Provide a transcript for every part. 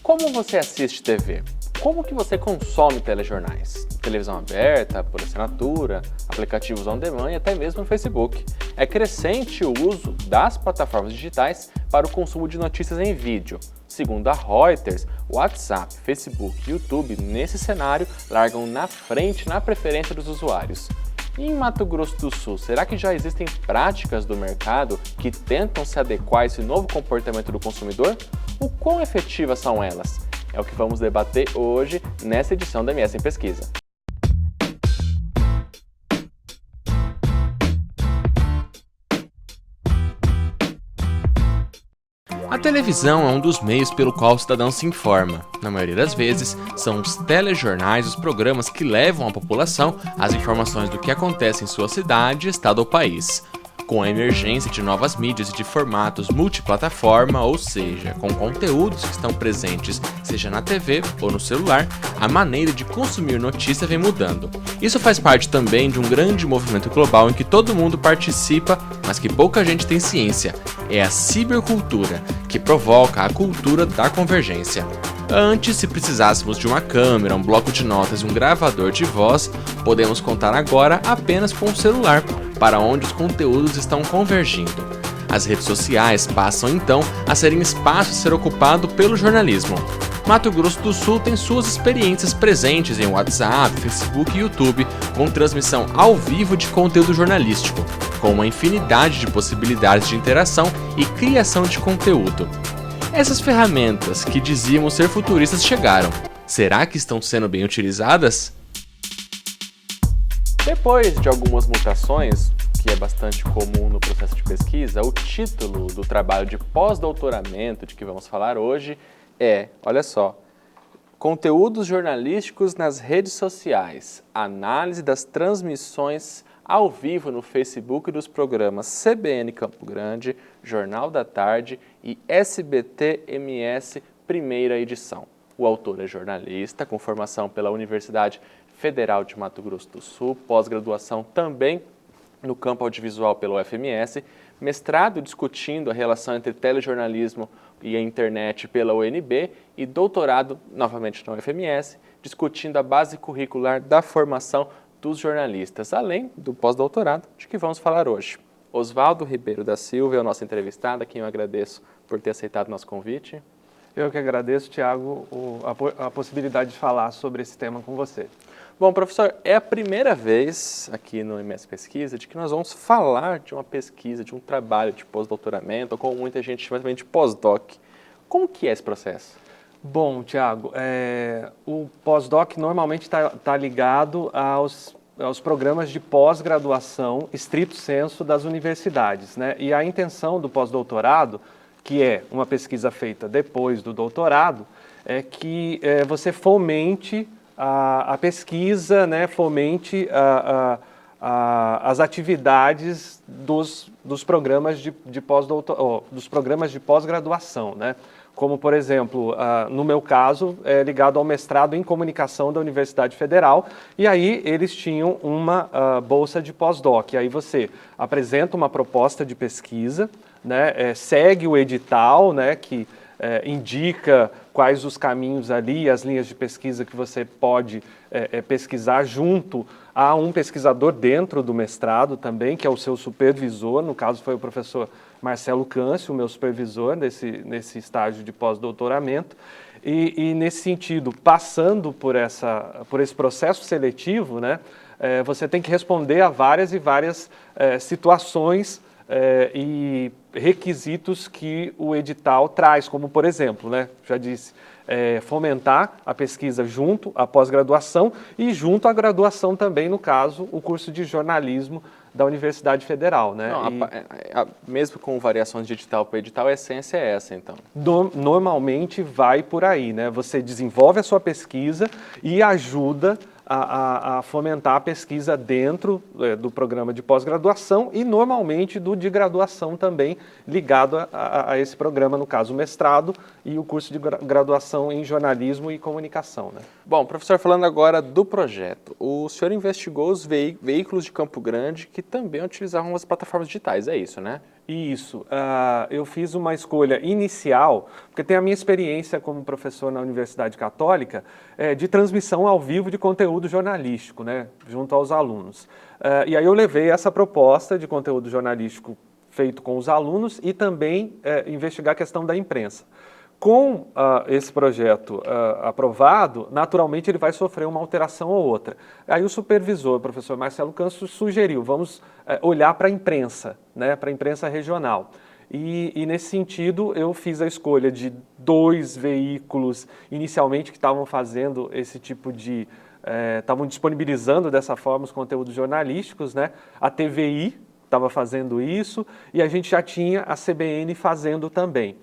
Como você assiste TV? Como que você consome telejornais? Televisão aberta, por assinatura, aplicativos on demand e até mesmo no Facebook. É crescente o uso das plataformas digitais para o consumo de notícias em vídeo. Segundo a Reuters, WhatsApp, Facebook e YouTube, nesse cenário, largam na frente na preferência dos usuários. E em Mato Grosso do Sul, será que já existem práticas do mercado que tentam se adequar a esse novo comportamento do consumidor? O quão efetivas são elas? É o que vamos debater hoje nessa edição da MS em Pesquisa. A televisão é um dos meios pelo qual o cidadão se informa. Na maioria das vezes, são os telejornais os programas que levam à população as informações do que acontece em sua cidade, estado ou país. Com a emergência de novas mídias e de formatos multiplataforma, ou seja, com conteúdos que estão presentes seja na TV ou no celular, a maneira de consumir notícia vem mudando. Isso faz parte também de um grande movimento global em que todo mundo participa, mas que pouca gente tem ciência. É a cibercultura, que provoca a cultura da convergência. Antes, se precisássemos de uma câmera, um bloco de notas e um gravador de voz, podemos contar agora apenas com o celular, para onde os conteúdos estão convergindo. As redes sociais passam então a serem espaço a ser ocupado pelo jornalismo. Mato Grosso do Sul tem suas experiências presentes em WhatsApp, Facebook e YouTube, com transmissão ao vivo de conteúdo jornalístico, com uma infinidade de possibilidades de interação e criação de conteúdo. Essas ferramentas que dizíamos ser futuristas chegaram. Será que estão sendo bem utilizadas? Depois de algumas mutações, que é bastante comum no processo de pesquisa, o título do trabalho de pós-doutoramento de que vamos falar hoje é, olha só, Conteúdos jornalísticos nas redes sociais, análise das transmissões ao vivo no Facebook dos programas CBN Campo Grande, Jornal da Tarde e SBT-MS primeira edição. O autor é jornalista, com formação pela Universidade Federal de Mato Grosso do Sul, pós-graduação também no campo audiovisual pela UFMS, mestrado discutindo a relação entre telejornalismo e a internet pela UNB e doutorado, novamente na UFMS, discutindo a base curricular da formação dos jornalistas, além do pós-doutorado de que vamos falar hoje. Oswaldo Ribeiro da Silva é o nosso entrevistado, a quem eu agradeço por ter aceitado o nosso convite. Eu que agradeço, Tiago, a possibilidade de falar sobre esse tema com você. Bom, professor, é a primeira vez aqui no MS Pesquisa de que nós vamos falar de uma pesquisa, de um trabalho de pós-doutoramento, ou como muita gente chama também de pós-doc. Como que é esse processo? Bom, Tiago, o pós-doc normalmente está ligado aos programas de pós-graduação estrito sensu das universidades, né? E a intenção do pós-doutorado, que é uma pesquisa feita depois do doutorado, é que você fomente a pesquisa, né, fomente as atividades dos programas dos programas de pós-graduação, né? Como, por exemplo, no meu caso, é ligado ao mestrado em comunicação da Universidade Federal, e aí eles tinham uma bolsa de pós-doc. E aí você apresenta uma proposta de pesquisa, né, segue o edital, né, que indica quais os caminhos ali, as linhas de pesquisa que você pode pesquisar junto a um pesquisador dentro do mestrado também, que é o seu supervisor, no caso foi o professor Marcelo Câncio, o meu supervisor nesse estágio de pós-doutoramento, e nesse sentido, passando por esse processo seletivo, né, você tem que responder a várias e várias situações e requisitos que o edital traz, como por exemplo, né, já disse, fomentar a pesquisa junto à pós-graduação e junto à graduação também, no caso, o curso de jornalismo da Universidade Federal, né? Não, mesmo com variações de edital para edital, a essência é essa, então? Normalmente vai por aí, né? Você desenvolve a sua pesquisa e ajuda a fomentar a pesquisa dentro do programa de pós-graduação e normalmente do de graduação também ligado a esse programa, no caso o mestrado e o curso de graduação em jornalismo e comunicação, né? Bom, professor, falando agora do projeto, o senhor investigou os veículos de Campo Grande que também utilizavam as plataformas digitais, é isso, né? Isso. Eu fiz uma escolha inicial, porque tem a minha experiência como professor na Universidade Católica, de transmissão ao vivo de conteúdo jornalístico, né, junto aos alunos. E aí eu levei essa proposta de conteúdo jornalístico feito com os alunos e também investigar a questão da imprensa. Com esse projeto aprovado, naturalmente ele vai sofrer uma alteração ou outra. Aí o supervisor, o professor Marcelo Canso, sugeriu, vamos olhar para a imprensa, né, para a imprensa regional. E nesse sentido eu fiz a escolha de 2 veículos inicialmente que estavam fazendo esse tipo de... estavam disponibilizando dessa forma os conteúdos jornalísticos, né? A TVI estava fazendo isso e a gente já tinha a CBN fazendo também.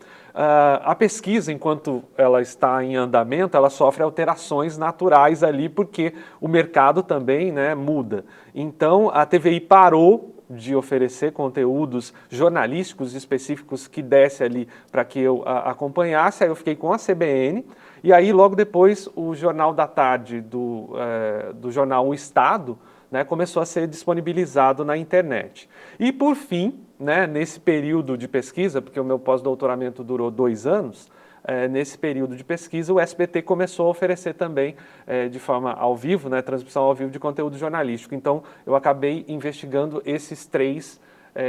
A pesquisa, enquanto ela está em andamento, ela sofre alterações naturais ali, porque o mercado também, né, muda. Então, a TVI parou de oferecer conteúdos jornalísticos específicos que desse ali para que eu acompanhasse, aí eu fiquei com a CBN, e aí logo depois o Jornal da Tarde do jornal O Estado, né, começou a ser disponibilizado na internet. E por fim, né, nesse período de pesquisa, porque o meu pós-doutoramento durou 2 anos, nesse período de pesquisa o SBT começou a oferecer também de forma ao vivo, né, transmissão ao vivo de conteúdo jornalístico. Então eu acabei investigando esses 3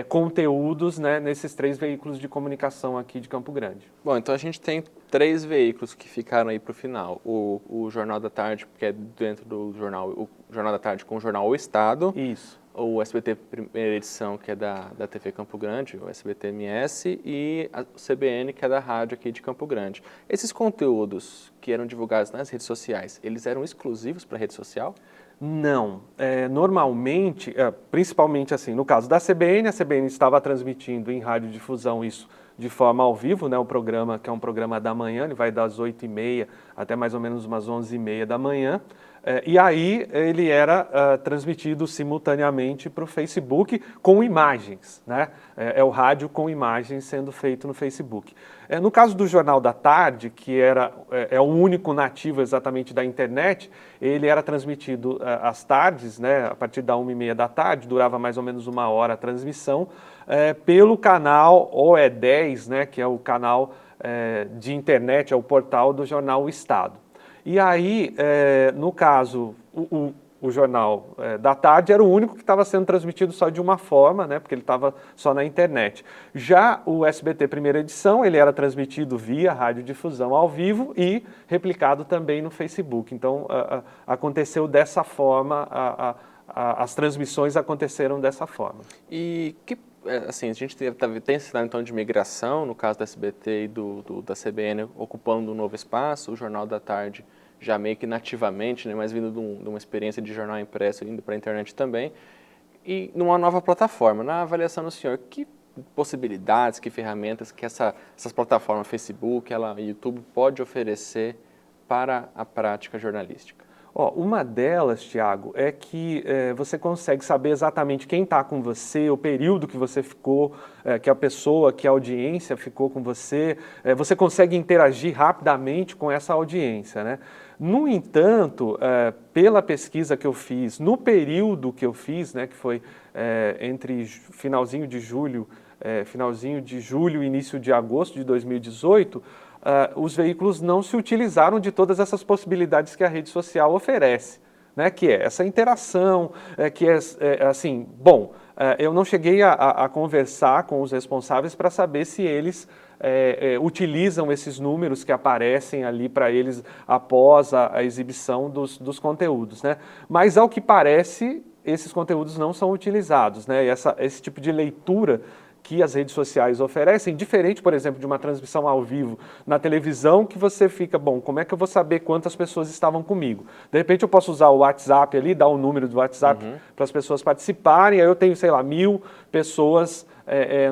conteúdos, né, nesses 3 veículos de comunicação aqui de Campo Grande. Bom, então a gente tem 3 veículos que ficaram aí para o final. O Jornal da Tarde, que é dentro do jornal, o Jornal da Tarde com o jornal O Estado. Isso. O SBT primeira edição, que é da TV Campo Grande, o SBT-MS, e a CBN, que é da rádio aqui de Campo Grande. Esses conteúdos que eram divulgados nas redes sociais, eles eram exclusivos para a rede social? Não. Normalmente, principalmente assim, no caso da CBN, a CBN estava transmitindo em radiodifusão isso de forma ao vivo, né, o programa, que é um programa da manhã, ele vai das 8h30 até mais ou menos umas 11h30 da manhã. E aí ele era transmitido simultaneamente para o Facebook com imagens, né? É o rádio com imagens sendo feito no Facebook. No caso do Jornal da Tarde, que é o único nativo exatamente da internet, ele era transmitido às tardes, né, a partir da 1h30 da tarde, durava mais ou menos 1 hora a transmissão, pelo canal OE10, né, que é o canal de internet, é o portal do jornal O Estado. E aí, no caso, o Jornal da Tarde era o único que estava sendo transmitido só de uma forma, né, porque ele estava só na internet. Já o SBT primeira edição, ele era transmitido via radiodifusão ao vivo e replicado também no Facebook. Então, aconteceu dessa forma, as transmissões aconteceram dessa forma. E assim, a gente tem esse cenário então de migração, no caso da SBT e da CBN ocupando um novo espaço, o Jornal da Tarde já meio que nativamente, né, mas vindo de uma experiência de jornal impresso, indo para a internet também, e numa nova plataforma. Na avaliação do senhor, que possibilidades, que ferramentas que essas plataformas, Facebook, YouTube, pode oferecer para a prática jornalística? Uma delas, Tiago, é que você consegue saber exatamente quem está com você, o período que você ficou, que a pessoa, que a audiência ficou com você. Você consegue interagir rapidamente com essa audiência, né? No entanto, pela pesquisa que eu fiz, no período que eu fiz, né, que foi entre finalzinho de julho e início de agosto de 2018, os veículos não se utilizaram de todas essas possibilidades que a rede social oferece, né? Que é essa interação, assim, bom, eu não cheguei a conversar com os responsáveis para saber se eles utilizam esses números que aparecem ali para eles após a exibição dos conteúdos, né? Mas, ao que parece, esses conteúdos não são utilizados, né? E esse tipo de leitura que as redes sociais oferecem, diferente, por exemplo, de uma transmissão ao vivo na televisão, que você fica, bom, como é que eu vou saber quantas pessoas estavam comigo? De repente eu posso usar o WhatsApp ali, dar o número do WhatsApp para as pessoas participarem, aí eu tenho, sei lá, 1000 pessoas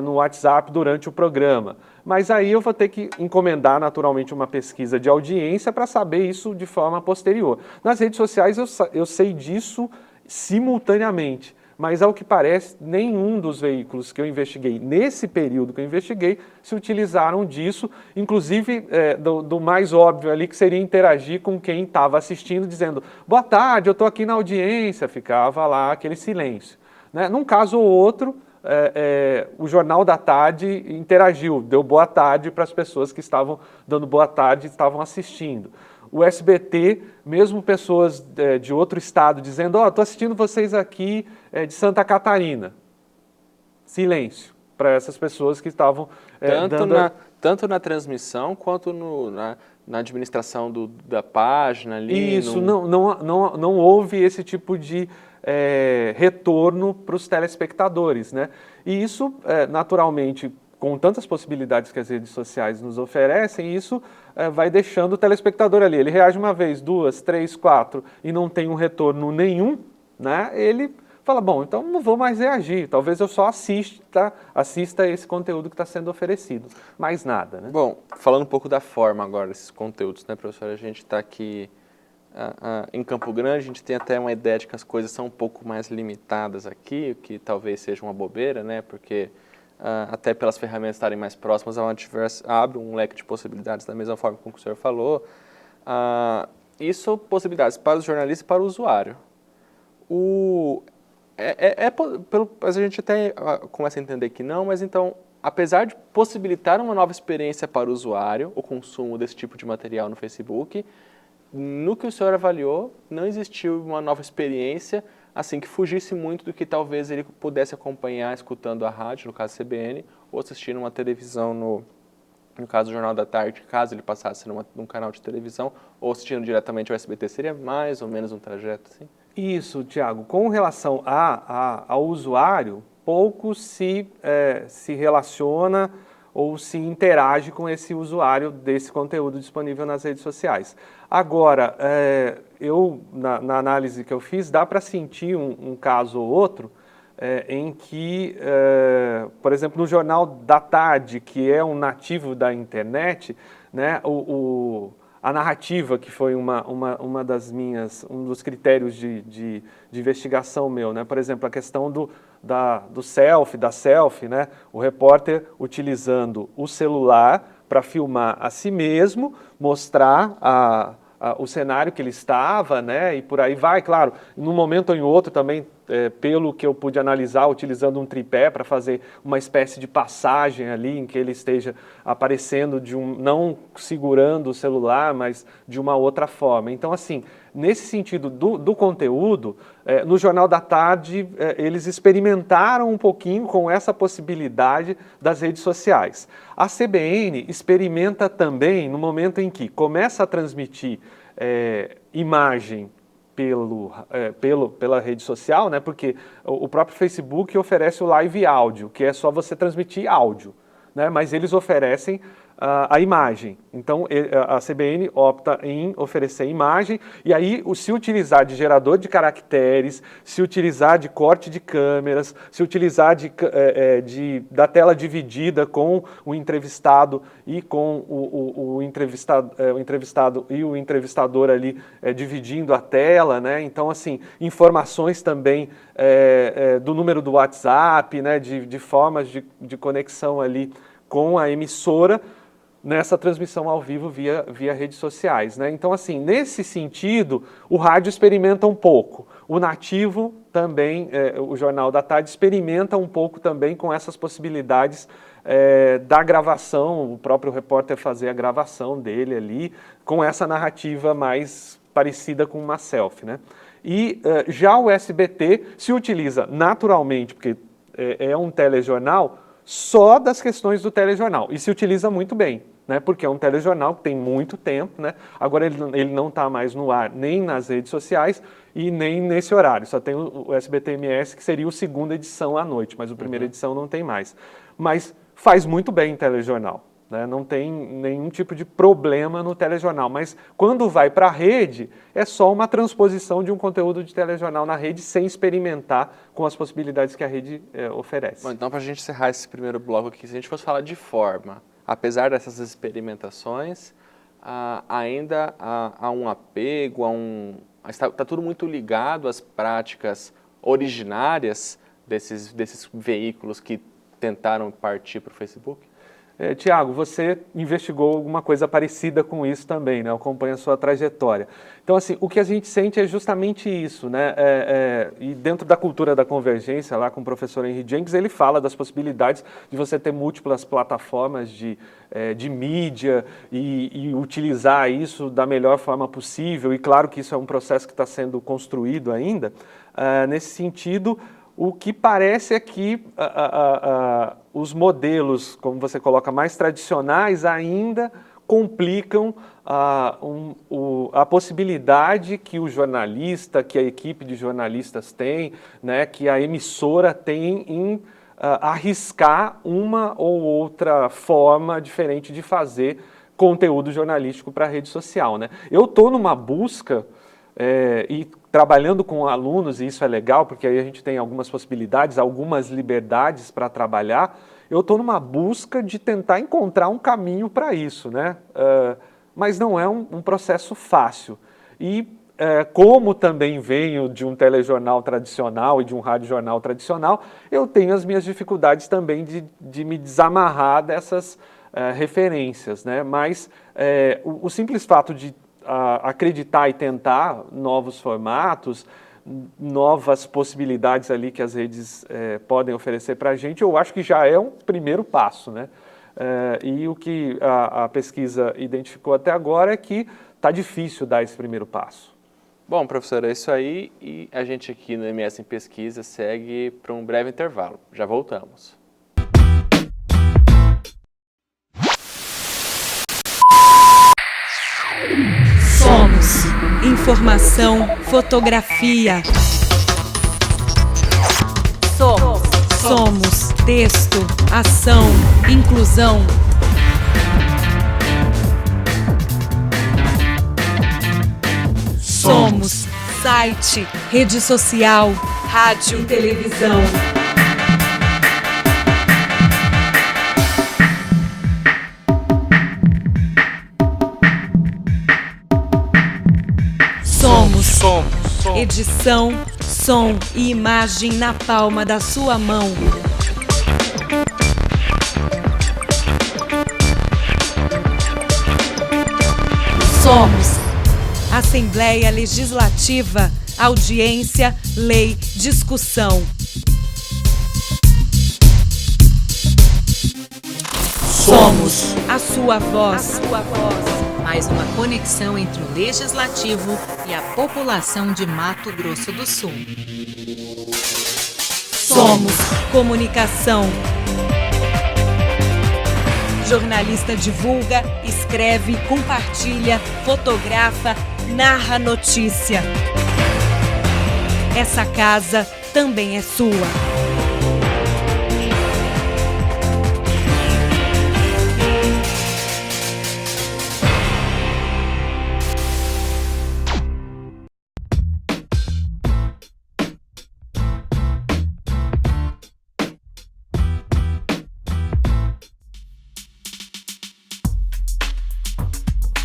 no WhatsApp durante o programa. Mas aí eu vou ter que encomendar naturalmente uma pesquisa de audiência para saber isso de forma posterior. Nas redes sociais eu sei disso simultaneamente. Mas, ao que parece, nenhum dos veículos que eu investiguei, nesse período que eu investiguei, se utilizaram disso, inclusive do mais óbvio ali, que seria interagir com quem estava assistindo, dizendo, boa tarde, eu estou aqui na audiência, ficava lá aquele silêncio, né? Num caso ou outro, o Jornal da Tarde interagiu, deu boa tarde para as pessoas que estavam dando boa tarde e estavam assistindo. O SBT, mesmo pessoas de outro estado dizendo, estou assistindo vocês aqui de Santa Catarina. Silêncio para essas pessoas que estavam tanto na transmissão quanto na administração da página ali. Isso, não houve esse tipo de retorno para os telespectadores, né? E isso, naturalmente, com tantas possibilidades que as redes sociais nos oferecem, isso vai deixando o telespectador ali. Ele reage uma vez, duas, três, quatro e não tem um retorno nenhum, né? Ele fala, bom, então não vou mais reagir, talvez eu só assista esse conteúdo que está sendo oferecido, mais nada, né? Bom, falando um pouco da forma agora desses conteúdos, né, professor? A gente está aqui em Campo Grande, a gente tem até uma ideia de que as coisas são um pouco mais limitadas aqui, o que talvez seja uma bobeira, né? Porque até pelas ferramentas estarem mais próximas, a Antiverse abre um leque de possibilidades da mesma forma como o senhor falou. Isso possibilidades para os jornalistas e para o usuário. A gente até começa a entender que não, mas então, apesar de possibilitar uma nova experiência para o usuário, o consumo desse tipo de material no Facebook, no que o senhor avaliou, não existiu uma nova experiência assim que fugisse muito do que talvez ele pudesse acompanhar escutando a rádio, no caso CBN, ou assistindo uma televisão no caso do Jornal da Tarde, caso ele passasse num canal de televisão, ou assistindo diretamente ao SBT, seria mais ou menos um trajeto assim? Isso, Tiago. Com relação ao usuário, pouco se relaciona ou se interage com esse usuário desse conteúdo disponível nas redes sociais. Agora, na análise que eu fiz, dá para sentir um caso ou outro em que, por exemplo, no Jornal da Tarde, que é um nativo da internet, né, a narrativa, que foi uma das um dos critérios de investigação meu, né? Por exemplo, a questão da selfie, né? O repórter utilizando o celular para filmar a si mesmo, mostrar o cenário que ele estava, né? E por aí vai, claro, num momento ou em outro também, pelo que eu pude analisar, utilizando um tripé para fazer uma espécie de passagem ali em que ele esteja aparecendo não segurando o celular, mas de uma outra forma. Então, assim, nesse sentido do conteúdo, no Jornal da Tarde, eles experimentaram um pouquinho com essa possibilidade das redes sociais. A CBN experimenta também no momento em que começa a transmitir imagem pela rede social, né? Porque o próprio Facebook oferece o live áudio, que é só você transmitir áudio, né? Mas eles oferecem a imagem. Então, a CBN opta em oferecer imagem e aí se utilizar de gerador de caracteres, se utilizar de corte de câmeras, se utilizar da tela dividida com o entrevistado e com o entrevistado e o entrevistador ali dividindo a tela, né? Então, assim, informações também do número do WhatsApp, né? De formas de conexão ali com a emissora, nessa transmissão ao vivo via redes sociais, né? Então, assim, nesse sentido, o rádio experimenta um pouco. O nativo também, o Jornal da Tarde, experimenta um pouco também com essas possibilidades da gravação, o próprio repórter fazer a gravação dele ali, com essa narrativa mais parecida com uma selfie, né? E já o SBT se utiliza naturalmente, porque é um telejornal, só das questões do telejornal, e se utiliza muito bem, né? Porque é um telejornal que tem muito tempo, né? Agora ele não está mais no ar nem nas redes sociais e nem nesse horário, só tem o SBT-MS, que seria a segunda edição à noite, mas a primeira edição não tem mais. Mas faz muito bem o telejornal, né? Não tem nenhum tipo de problema no telejornal, mas quando vai para a rede, é só uma transposição de um conteúdo de telejornal na rede sem experimentar com as possibilidades que a rede oferece. Bom, então, para a gente encerrar esse primeiro bloco aqui, se a gente fosse falar de forma, apesar dessas experimentações, ainda há um apego, está tudo muito ligado às práticas originárias desses veículos que tentaram partir para o Facebook? Tiago, você investigou alguma coisa parecida com isso também, né? Acompanha a sua trajetória. Então, assim, o que a gente sente é justamente isso, né? E dentro da cultura da convergência, lá com o professor Henry Jenkins, ele fala das possibilidades de você ter múltiplas plataformas de mídia e utilizar isso da melhor forma possível. E claro que isso é um processo que está sendo construído ainda. Nesse sentido, o que parece é que os modelos, como você coloca, mais tradicionais ainda complicam a possibilidade que o jornalista, que a equipe de jornalistas tem, né, que a emissora tem em arriscar uma ou outra forma diferente de fazer conteúdo jornalístico para a rede social, né? Eu estou numa busca e trabalhando com alunos, e isso é legal, porque aí a gente tem algumas possibilidades, algumas liberdades para trabalhar. Eu estou numa busca de tentar encontrar um caminho para isso, né? Mas não é um processo fácil. E como também venho de um telejornal tradicional e de um radiojornal tradicional, eu tenho as minhas dificuldades também de me desamarrar dessas referências, né? Mas o simples fato de acreditar e tentar novos formatos, novas possibilidades ali que as redes podem oferecer para a gente, eu acho que já é um primeiro passo, né? E o que a pesquisa identificou até agora é que está difícil dar esse primeiro passo. Bom, professor, é isso aí, e a gente aqui no MS em Pesquisa segue para um breve intervalo. Já voltamos. Somos informação, fotografia. Somos texto, ação, inclusão. Somos site, rede social, rádio e televisão. Somos edição, som e imagem na palma da sua mão. Somos Assembleia Legislativa, audiência, lei, discussão. Somos a sua voz. Mais uma conexão entre o Legislativo e a população de Mato Grosso do Sul. Somos comunicação. Jornalista divulga, escreve, compartilha, fotografa, narra notícia. Essa casa também é sua.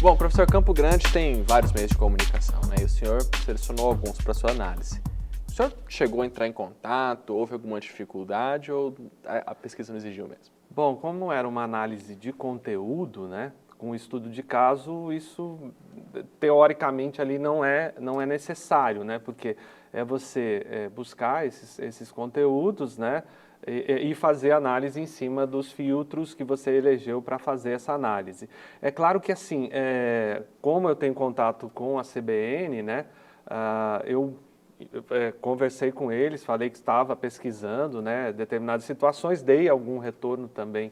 Bom, professor, Campo Grande tem vários meios de comunicação, né? E o senhor selecionou alguns para sua análise. O senhor chegou a entrar em contato, houve alguma dificuldade ou a pesquisa não exigiu mesmo? Bom, como era uma análise de conteúdo, né, com estudo de caso, isso teoricamente ali não é necessário, né, porque é você buscar esses conteúdos, né, e fazer análise em cima dos filtros que você elegeu para fazer essa análise. É claro que, assim, como eu tenho contato com a CBN, né, eu conversei com eles, falei que estava pesquisando, né, determinadas situações, dei algum retorno também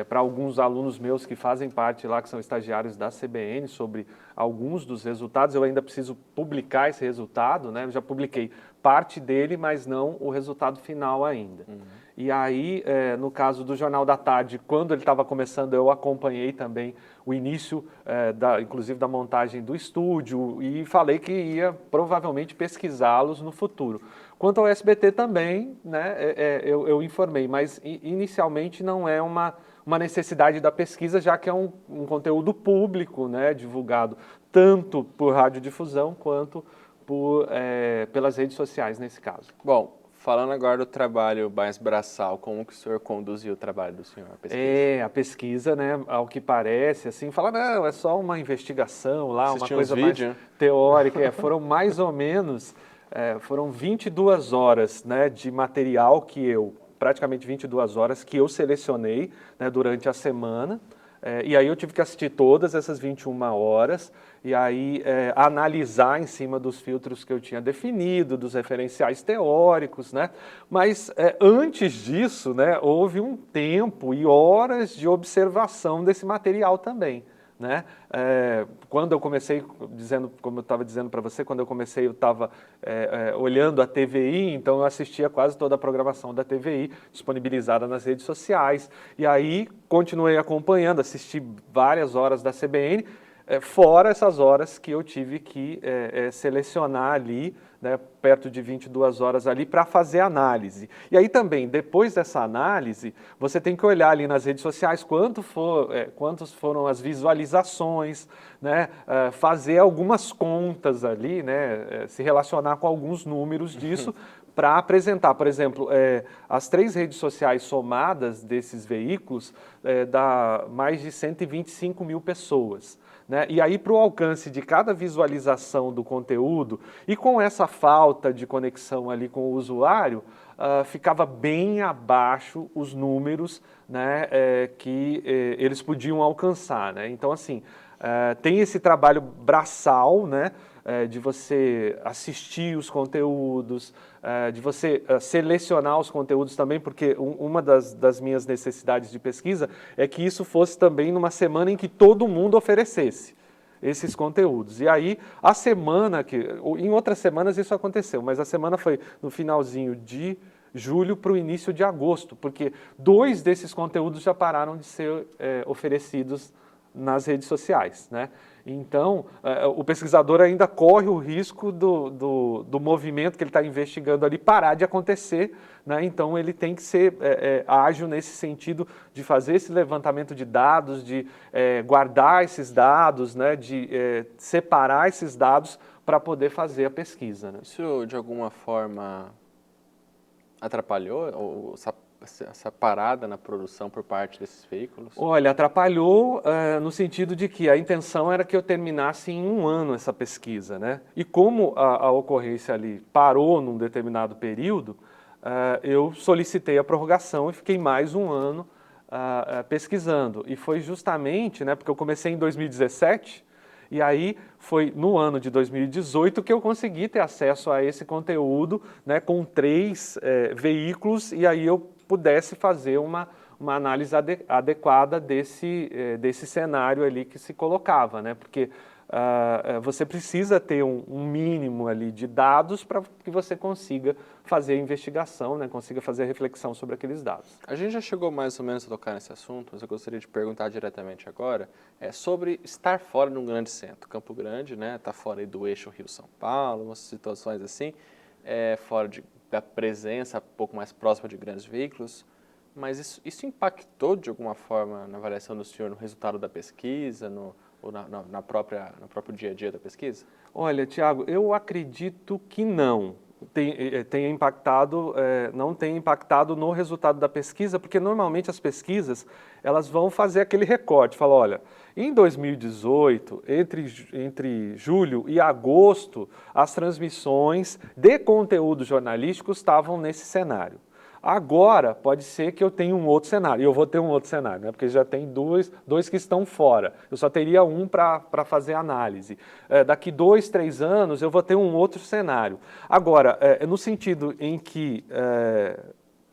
para alguns alunos meus que fazem parte lá, que são estagiários da CBN, sobre alguns dos resultados. Eu ainda preciso publicar esse resultado, né? Eu já publiquei parte dele, mas não o resultado final ainda. E aí, no caso do Jornal da Tarde, quando ele estava começando, eu acompanhei também o início, inclusive da montagem do estúdio, e falei que ia provavelmente pesquisá-los no futuro. Quanto ao SBT também, né, eu informei, mas inicialmente não é uma necessidade da pesquisa, já que é um conteúdo público, né, divulgado tanto por radiodifusão quanto pelas redes sociais, nesse caso. Bom, Falando agora do trabalho mais braçal, como que o senhor conduziu o trabalho do senhor, a pesquisa? A pesquisa, né, ao que parece, assim, fala, não, é só uma investigação lá, uma coisa mais teórica. Foram mais ou menos, foram 22 horas, né, de material praticamente 22 horas que eu selecionei, né, durante a semana. E aí eu tive que assistir todas essas 21 horas e aí analisar em cima dos filtros que eu tinha definido, dos referenciais teóricos, né? Mas antes disso, né, houve um tempo e horas de observação desse material também, né? Quando eu comecei, como eu estava dizendo para você, quando eu comecei eu estava olhando a TVI, então eu assistia quase toda a programação da TVI disponibilizada nas redes sociais, e aí continuei acompanhando, assisti várias horas da CBN, fora essas horas que eu tive que selecionar ali, né, perto de 22 horas ali, para fazer análise. E aí também, depois dessa análise, você tem que olhar ali nas redes sociais quantos foram as visualizações, né, fazer algumas contas ali, né, se relacionar com alguns números disso, para apresentar, por exemplo, as 3 redes sociais somadas desses veículos dá mais de 125 mil pessoas. Né? E aí, para o alcance de cada visualização do conteúdo, e com essa falta de conexão ali com o usuário, ficava bem abaixo os números, né, que eles podiam alcançar. Né? Então, assim, tem esse trabalho braçal, né, de você assistir os conteúdos, de você selecionar os conteúdos também, porque uma das minhas necessidades de pesquisa é que isso fosse também numa semana em que todo mundo oferecesse esses conteúdos. E aí, a semana em outras semanas isso aconteceu, mas a semana foi no finalzinho de julho para o início de agosto, porque 2 desses conteúdos já pararam de ser oferecidos nas redes sociais, né? Então, o pesquisador ainda corre o risco do movimento que ele está investigando ali parar de acontecer, né? Então, ele tem que ser ágil nesse sentido de fazer esse levantamento de dados, de guardar esses dados, né? De separar esses dados para poder fazer a pesquisa. Né? Isso, de alguma forma, atrapalhou essa parada na produção por parte desses veículos? Olha, atrapalhou no sentido de que a intenção era que eu terminasse em 1 ano essa pesquisa, né? E como a ocorrência ali parou num determinado período, eu solicitei a prorrogação e fiquei mais 1 ano pesquisando. E foi justamente, né, porque eu comecei em 2017, e aí foi no ano de 2018 que eu consegui ter acesso a esse conteúdo, né, com 3 veículos, e aí eu pudesse fazer uma análise adequada desse cenário ali que se colocava, né? Porque você precisa ter um mínimo ali de dados para que você consiga fazer a investigação, né? Consiga fazer a reflexão sobre aqueles dados. A gente já chegou mais ou menos a tocar nesse assunto, mas eu gostaria de perguntar diretamente agora sobre estar fora de um grande centro. Campo Grande, né? Está fora aí do eixo Rio-São Paulo, umas situações assim, fora da presença um pouco mais próxima de grandes veículos, mas isso impactou de alguma forma na avaliação do senhor, no resultado da pesquisa, ou no próprio dia a dia da pesquisa? Olha, Tiago, eu acredito que não tenha impactado, não tenha impactado no resultado da pesquisa, porque normalmente as pesquisas elas vão fazer aquele recorte, falam, olha, em 2018, entre julho e agosto, as transmissões de conteúdo jornalístico estavam nesse cenário. Agora, pode ser que eu tenha um outro cenário, e eu vou ter um outro cenário, né? Porque já tem dois que estão fora, eu só teria um para fazer análise. Daqui 2, 3 anos, eu vou ter um outro cenário. Agora, no sentido em que,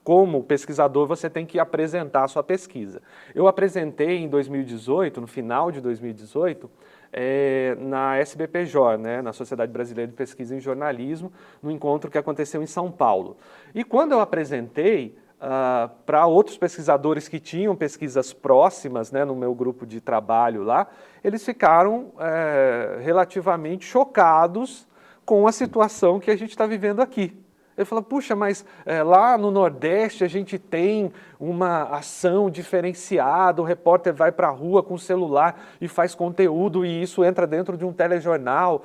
como pesquisador, você tem que apresentar a sua pesquisa. Eu apresentei em 2018, no final de 2018, na SBPJ, né, na Sociedade Brasileira de Pesquisa em Jornalismo, no encontro que aconteceu em São Paulo. E quando eu apresentei para outros pesquisadores que tinham pesquisas próximas, né, no meu grupo de trabalho lá, eles ficaram relativamente chocados com a situação que a gente está vivendo aqui. Ele falou, puxa, mas lá no Nordeste a gente tem uma ação diferenciada, o repórter vai para a rua com o celular e faz conteúdo e isso entra dentro de um telejornal.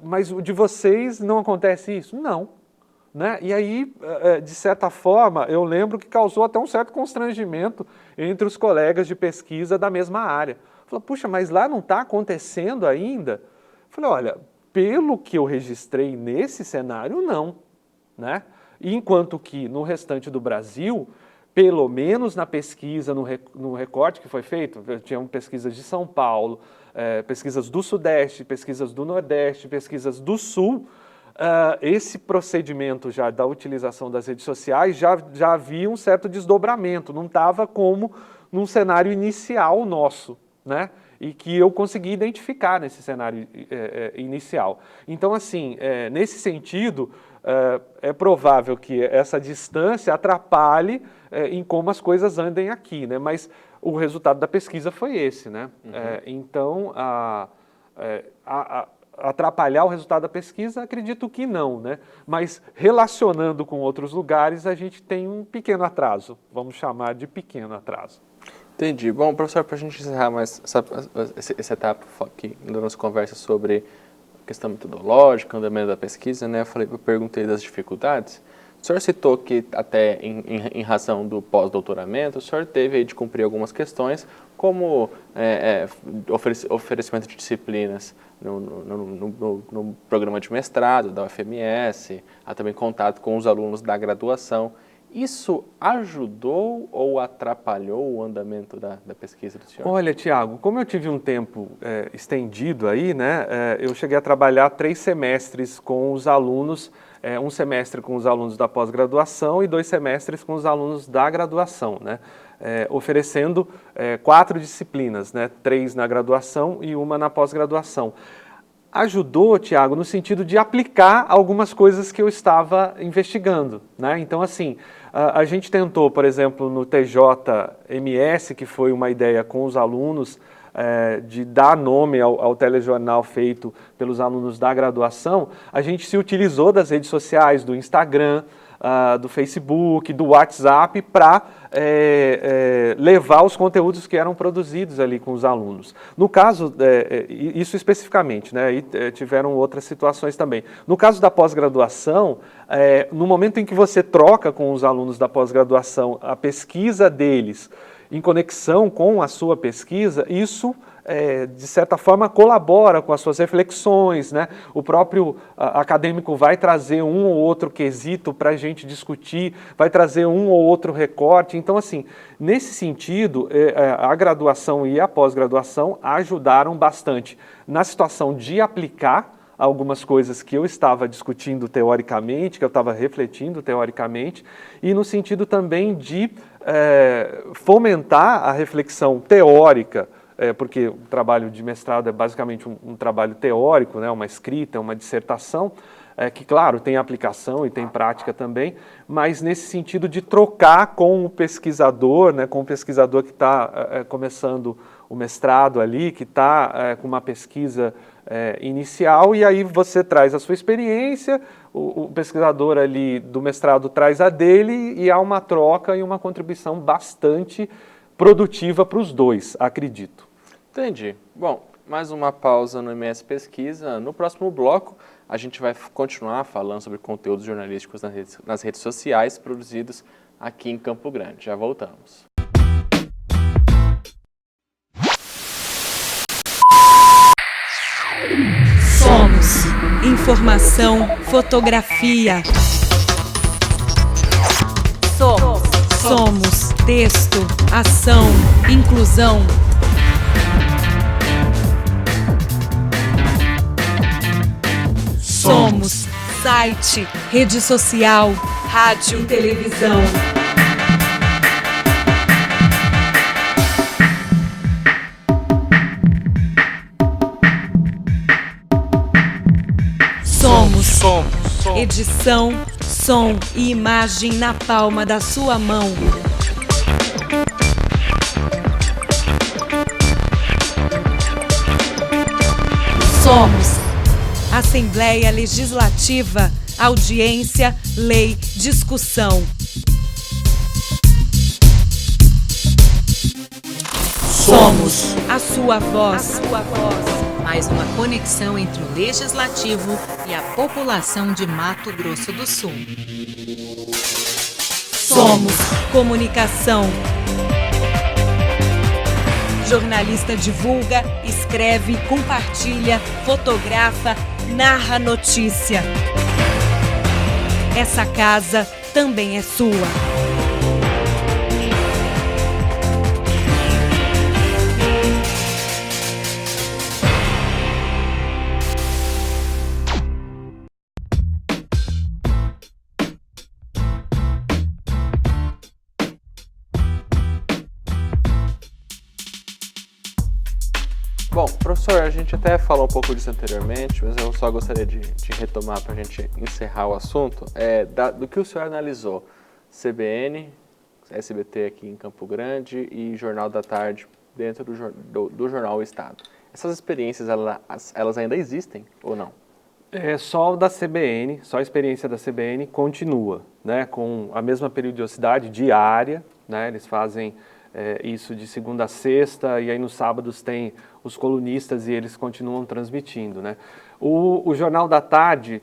Mas o de vocês não acontece isso? Não. né? E aí, de certa forma, eu lembro que causou até um certo constrangimento entre os colegas de pesquisa da mesma área. Falei, puxa, mas lá não está acontecendo ainda? Falei, olha, pelo que eu registrei nesse cenário, não, né? Enquanto que no restante do Brasil, pelo menos na pesquisa, no recorte que foi feito, tinha pesquisas de São Paulo, pesquisas do Sudeste, pesquisas do Nordeste, pesquisas do Sul, esse procedimento já da utilização das redes sociais já havia um certo desdobramento, não estava como num cenário inicial nosso, né? E que eu consegui identificar nesse cenário inicial. Então, assim, nesse sentido, é provável que essa distância atrapalhe em como as coisas andem aqui, né? Mas o resultado da pesquisa foi esse, né? Uhum. Então, atrapalhar o resultado da pesquisa, acredito que não, né? Mas relacionando com outros lugares, a gente tem um pequeno atraso, vamos chamar de pequeno atraso. Entendi. Bom, professor, para a gente encerrar mais essa etapa aqui da nossa conversa sobre questão metodológica, andamento da pesquisa, né? Eu perguntei das dificuldades. O senhor citou que até em razão do pós-doutoramento, o senhor teve aí de cumprir algumas questões, como oferecimento de disciplinas no programa de mestrado da UFMS, há também contato com os alunos da graduação. Isso ajudou ou atrapalhou o andamento da pesquisa do senhor? Olha, Tiago, como eu tive um tempo estendido aí, né, eu cheguei a trabalhar 3 semestres com os alunos, um semestre com os alunos da pós-graduação e 2 semestres com os alunos da graduação, né, oferecendo 4 disciplinas, né, 3 na graduação e 1 na pós-graduação. Ajudou, Tiago, no sentido de aplicar algumas coisas que eu estava investigando, né? Então, assim, a gente tentou, por exemplo, no TJMS, que foi uma ideia com os alunos, de dar nome ao telejornal feito pelos alunos da graduação, a gente se utilizou das redes sociais, do Instagram, do Facebook, do WhatsApp, para levar os conteúdos que eram produzidos ali com os alunos. No caso, isso especificamente, né, e tiveram outras situações também. No caso da pós-graduação, no momento em que você troca com os alunos da pós-graduação a pesquisa deles em conexão com a sua pesquisa, isso, de certa forma, colabora com as suas reflexões, né? O próprio acadêmico vai trazer um ou outro quesito para a gente discutir, vai trazer um ou outro recorte. Então, assim, nesse sentido, a graduação e a pós-graduação ajudaram bastante na situação de aplicar algumas coisas que eu estava discutindo teoricamente, que eu estava refletindo teoricamente, e no sentido também de fomentar a reflexão teórica, porque o trabalho de mestrado é basicamente um trabalho teórico, né, uma escrita, uma dissertação, que, claro, tem aplicação e tem prática também, mas nesse sentido de trocar com o pesquisador, né, com o pesquisador que está começando o mestrado ali, que está com uma pesquisa inicial, e aí você traz a sua experiência, o pesquisador ali do mestrado traz a dele, e há uma troca e uma contribuição bastante produtiva para os dois, acredito. Entendi. Bom, mais uma pausa no MS Pesquisa. No próximo bloco, a gente vai continuar falando sobre conteúdos jornalísticos nas redes sociais produzidos aqui em Campo Grande. Já voltamos. Somos informação, fotografia. Somos texto, ação, inclusão. Somos site, rede social, rádio e televisão. Somos edição, som e imagem na palma da sua mão. Somos Assembleia Legislativa, audiência, lei, discussão. Somos a sua voz. Mais uma conexão entre o Legislativo e a população de Mato Grosso do Sul. Somos Comunicação. Jornalista divulga, escreve, compartilha, fotografa, narra notícia. Essa casa também é sua. Bom, professor, a gente até falou um pouco disso anteriormente, mas eu só gostaria de retomar para a gente encerrar o assunto. Do que o senhor analisou, CBN, SBT aqui em Campo Grande e Jornal da Tarde dentro do Jornal O Estado. Essas experiências, elas ainda existem ou não? Só da CBN, só a experiência da CBN continua, né, com a mesma periodicidade diária, né, eles fazem isso de segunda a sexta, e aí nos sábados tem os colunistas e eles continuam transmitindo, né. O Jornal da Tarde,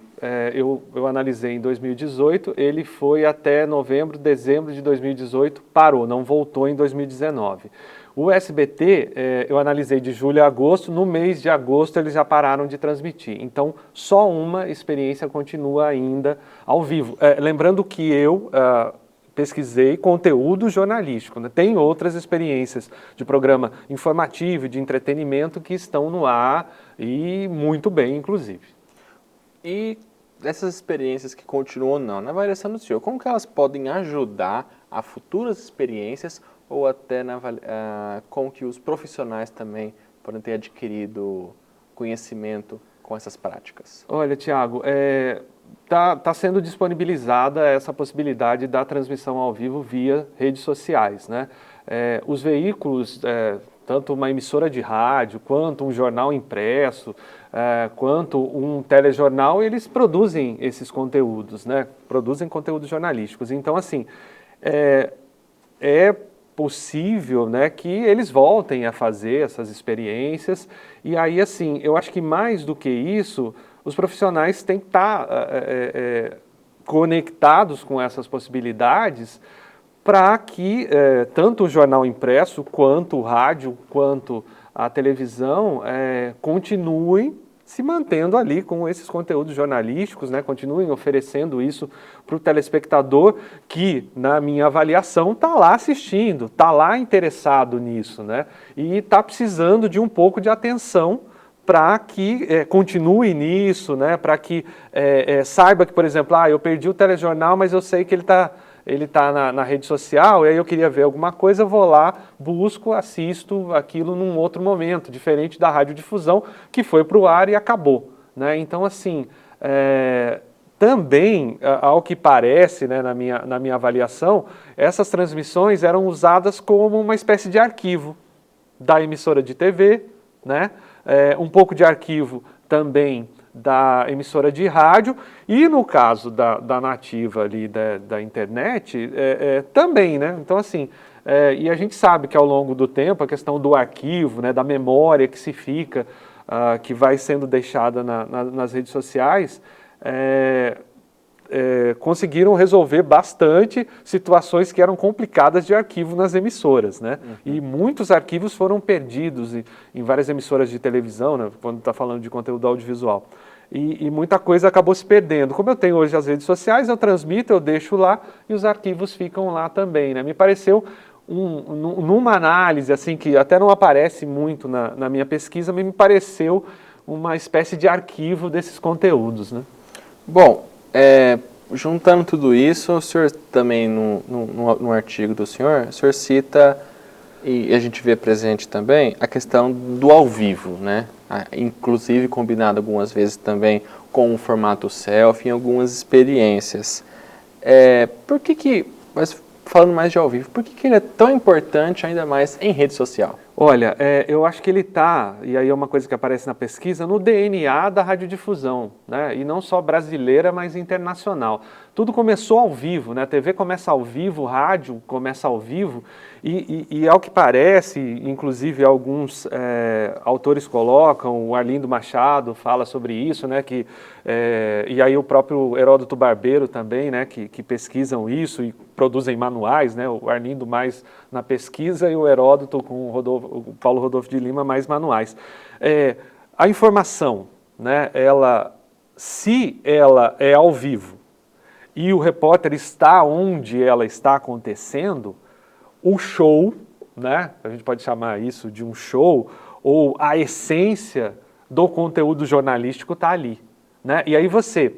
eu analisei em 2018, ele foi até novembro, dezembro de 2018, parou, não voltou em 2019. O SBT, eu analisei de julho a agosto, no mês de agosto eles já pararam de transmitir. Então, só uma experiência continua ainda ao vivo. Lembrando que eu pesquisei conteúdo jornalístico, né? Tem outras experiências de programa informativo, de entretenimento que estão no ar e muito bem, inclusive. E essas experiências que continuam ou não, na avaliação do senhor, como que elas podem ajudar a futuras experiências ou até com que os profissionais também podem ter adquirido conhecimento com essas práticas? Olha, Tiago, tá sendo disponibilizada essa possibilidade da transmissão ao vivo via redes sociais, né? Os veículos, tanto uma emissora de rádio, quanto um jornal impresso, quanto um telejornal, eles produzem esses conteúdos, né? Produzem conteúdos jornalísticos. Então, assim, é possível, né, que eles voltem a fazer essas experiências, e aí, assim, eu acho que mais do que isso, os profissionais têm que estar conectados com essas possibilidades para que tanto o jornal impresso, quanto o rádio, quanto a televisão continuem se mantendo ali com esses conteúdos jornalísticos, né? Continuem oferecendo isso para o telespectador que, na minha avaliação, está lá assistindo, está lá interessado nisso, né? E está precisando de um pouco de atenção para que continue nisso, né? Para que saiba que, por exemplo, eu perdi o telejornal, mas eu sei que ele está na rede social, e aí eu queria ver alguma coisa, eu vou lá, busco, assisto aquilo num outro momento, diferente da radiodifusão, que foi para o ar e acabou, né? Então, assim, também, ao que parece, né, na minha avaliação, essas transmissões eram usadas como uma espécie de arquivo da emissora de TV, né? Um pouco de arquivo também da emissora de rádio, e no caso da nativa ali da internet, também, né? Então, assim, e a gente sabe que ao longo do tempo a questão do arquivo, né, da memória que se fica, que vai sendo deixada nas redes sociais, conseguiram resolver bastante situações que eram complicadas de arquivo nas emissoras, né? Uhum. E muitos arquivos foram perdidos em várias emissoras de televisão, né, quando está falando de conteúdo audiovisual. E muita coisa acabou se perdendo. Como eu tenho hoje as redes sociais, eu transmito, eu deixo lá e os arquivos ficam lá também, né? Me pareceu, numa análise assim que até não aparece muito na minha pesquisa, me pareceu uma espécie de arquivo desses conteúdos, né? Bom, juntando tudo isso, o senhor também, no artigo do senhor, o senhor cita, e a gente vê presente também, a questão do ao vivo, né? Inclusive combinado algumas vezes também com o formato selfie em algumas experiências. Mas falando mais de ao vivo, por que ele é tão importante ainda mais em rede social? Olha, eu acho que ele está, e aí é uma coisa que aparece na pesquisa, no DNA da radiodifusão, né? E não só brasileira, mas internacional. Tudo começou ao vivo, né? A TV começa ao vivo, o rádio começa ao vivo, e ao que parece, inclusive alguns autores colocam, o Arlindo Machado fala sobre isso, né? E aí o próprio Heródoto Barbeiro também, né? Que pesquisam isso e produzem manuais, né? O Arlindo mais na pesquisa e o Heródoto com o Paulo Rodolfo de Lima mais manuais. A informação, né? Se ela é ao vivo e o repórter está onde ela está acontecendo, o show, né? A gente pode chamar isso de um show, ou a essência do conteúdo jornalístico está ali, né? E aí você,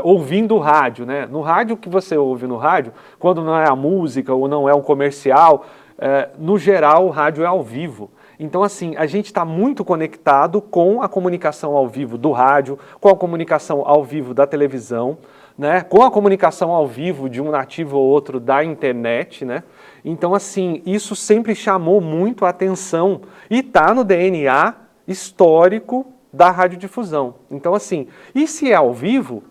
ouvindo o rádio, né? No rádio, que você ouve no rádio, quando não é a música ou não é um comercial, no geral o rádio é ao vivo. Então, assim, a gente está muito conectado com a comunicação ao vivo do rádio, com a comunicação ao vivo da televisão, né? Com a comunicação ao vivo de um nativo ou outro da internet, né? Então, assim, isso sempre chamou muito a atenção e está no DNA histórico da radiodifusão. Então, assim, e se é ao vivo,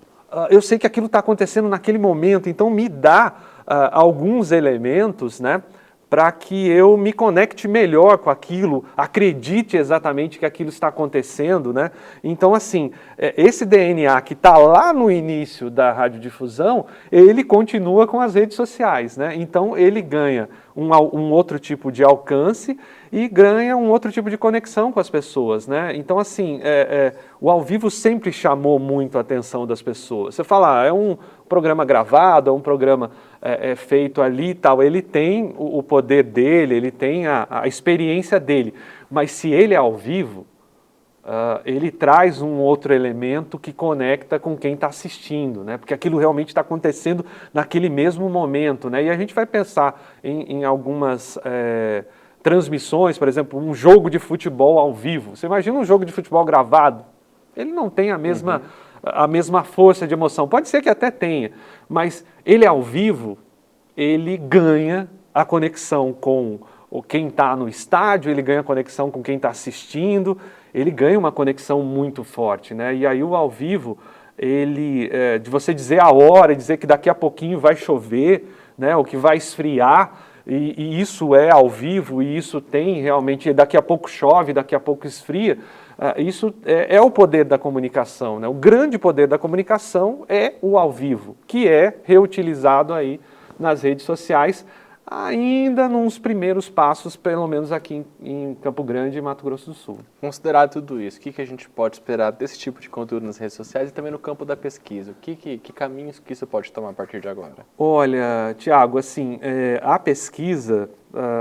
eu sei que aquilo está acontecendo naquele momento, então me dá alguns elementos, né? Para que eu me conecte melhor com aquilo, acredite exatamente que aquilo está acontecendo, né? Então, assim, esse DNA que está lá no início da radiodifusão, ele continua com as redes sociais, né? Então, ele ganha um outro tipo de alcance e ganha um outro tipo de conexão com as pessoas, né? Então, assim, o ao vivo sempre chamou muito a atenção das pessoas. Você fala, é um programa gravado, é um programa feito ali e tal, ele tem o poder dele, ele tem a experiência dele, mas se ele é ao vivo, ele traz um outro elemento que conecta com quem está assistindo, né? Porque aquilo realmente está acontecendo naquele mesmo momento, né? E a gente vai pensar em algumas transmissões, por exemplo, um jogo de futebol ao vivo. Você imagina um jogo de futebol gravado? Ele não tem a mesma força de emoção. Pode ser que até tenha, mas ele ao vivo, ele ganha a conexão com quem está no estádio, ele ganha a conexão com quem está assistindo, ele ganha uma conexão muito forte, né? E aí o ao vivo, de você dizer a hora, dizer que daqui a pouquinho vai chover, né? Ou que vai esfriar, e isso é ao vivo, e isso tem realmente, daqui a pouco chove, daqui a pouco esfria, isso é o poder da comunicação, né? O grande poder da comunicação é o ao vivo, que é reutilizado aí nas redes sociais, ainda nos primeiros passos, pelo menos aqui em Campo Grande e Mato Grosso do Sul. Considerado tudo isso, o que a gente pode esperar desse tipo de conteúdo nas redes sociais e também no campo da pesquisa? Que caminhos que isso pode tomar a partir de agora? Olha, Tiago, assim, a pesquisa,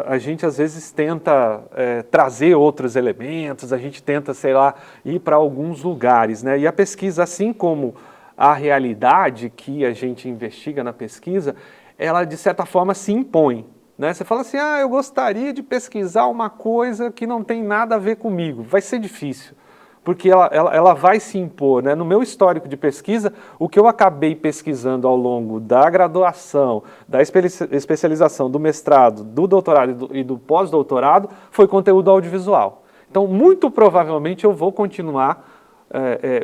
a gente às vezes tenta trazer outros elementos, a gente tenta, sei lá, ir para alguns lugares, né? E a pesquisa, assim como a realidade que a gente investiga na pesquisa, ela de certa forma se impõe, né? Você fala assim, eu gostaria de pesquisar uma coisa que não tem nada a ver comigo. Vai ser difícil, porque ela vai se impor, né? No meu histórico de pesquisa, o que eu acabei pesquisando ao longo da graduação, da especialização, do mestrado, do doutorado e do pós-doutorado foi conteúdo audiovisual. Então, muito provavelmente eu vou continuar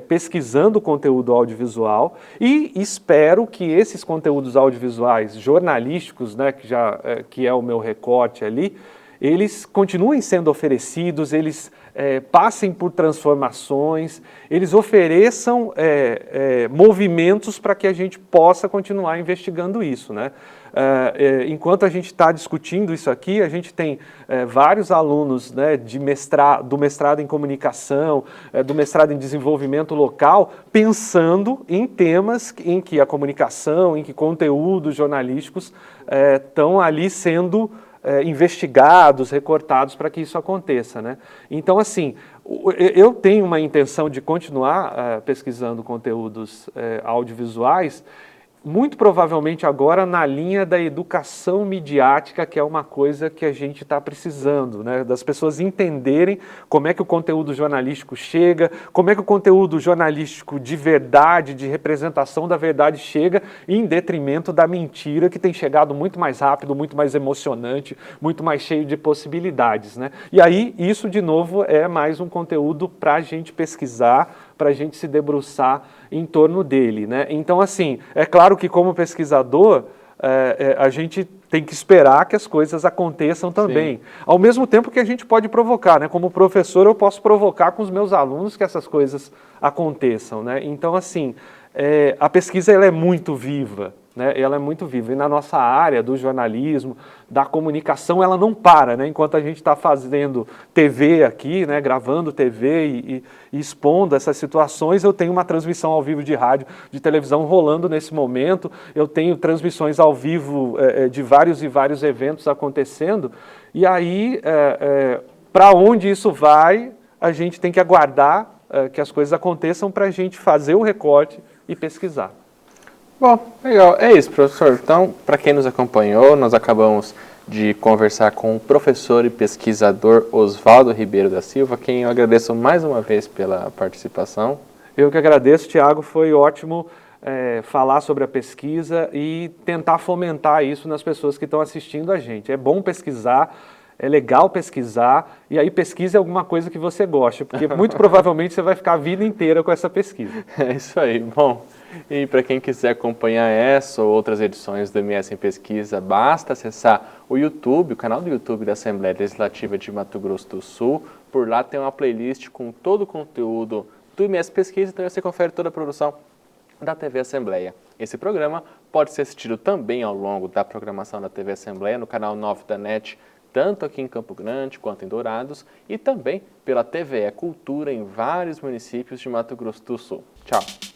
pesquisando conteúdo audiovisual e espero que esses conteúdos audiovisuais jornalísticos, né, que é o meu recorte ali, eles continuem sendo oferecidos, eles passem por transformações, eles ofereçam movimentos para que a gente possa continuar investigando isso, né? Enquanto a gente está discutindo isso aqui, a gente tem vários alunos, né, do mestrado em comunicação, do mestrado em desenvolvimento local, pensando em temas em que a comunicação, em que conteúdos jornalísticos estão ali sendo investigados, recortados para que isso aconteça, né? Então, assim, eu tenho uma intenção de continuar pesquisando conteúdos audiovisuais muito provavelmente agora na linha da educação midiática, que é uma coisa que a gente está precisando, né? Das pessoas entenderem como é que o conteúdo jornalístico chega, como é que o conteúdo jornalístico de verdade, de representação da verdade chega, em detrimento da mentira, que tem chegado muito mais rápido, muito mais emocionante, muito mais cheio de possibilidades, né? E aí, isso de novo é mais um conteúdo para a gente pesquisar, para a gente se debruçar em torno dele, né? Então, assim, é claro que como pesquisador, a gente tem que esperar que as coisas aconteçam também. Sim. Ao mesmo tempo que a gente pode provocar, né? Como professor, eu posso provocar com os meus alunos que essas coisas aconteçam, né? Então, assim, a pesquisa ela é muito viva, né? Ela é muito viva. E na nossa área do jornalismo, da comunicação, ela não para, né? Enquanto a gente está fazendo TV aqui, né? Gravando TV e expondo essas situações, eu tenho uma transmissão ao vivo de rádio, de televisão rolando nesse momento, eu tenho transmissões ao vivo de vários e vários eventos acontecendo, e aí, para onde isso vai, a gente tem que aguardar que as coisas aconteçam para a gente fazer o recorte e pesquisar. Bom, legal. É isso, professor. Então, para quem nos acompanhou, nós acabamos de conversar com o professor e pesquisador Oswaldo Ribeiro da Silva, quem eu agradeço mais uma vez pela participação. Eu que agradeço, Tiago. Foi ótimo falar sobre a pesquisa e tentar fomentar isso nas pessoas que estão assistindo a gente. É bom pesquisar, é legal pesquisar, e aí pesquise alguma coisa que você goste, porque muito provavelmente você vai ficar a vida inteira com essa pesquisa. É isso aí. Bom, e para quem quiser acompanhar essa ou outras edições do MS em Pesquisa, basta acessar o YouTube, o canal do YouTube da Assembleia Legislativa de Mato Grosso do Sul. Por lá tem uma playlist com todo o conteúdo do MS Pesquisa, então você confere toda a produção da TV Assembleia. Esse programa pode ser assistido também ao longo da programação da TV Assembleia no canal 9 da NET, tanto aqui em Campo Grande quanto em Dourados, e também pela TVE Cultura em vários municípios de Mato Grosso do Sul. Tchau!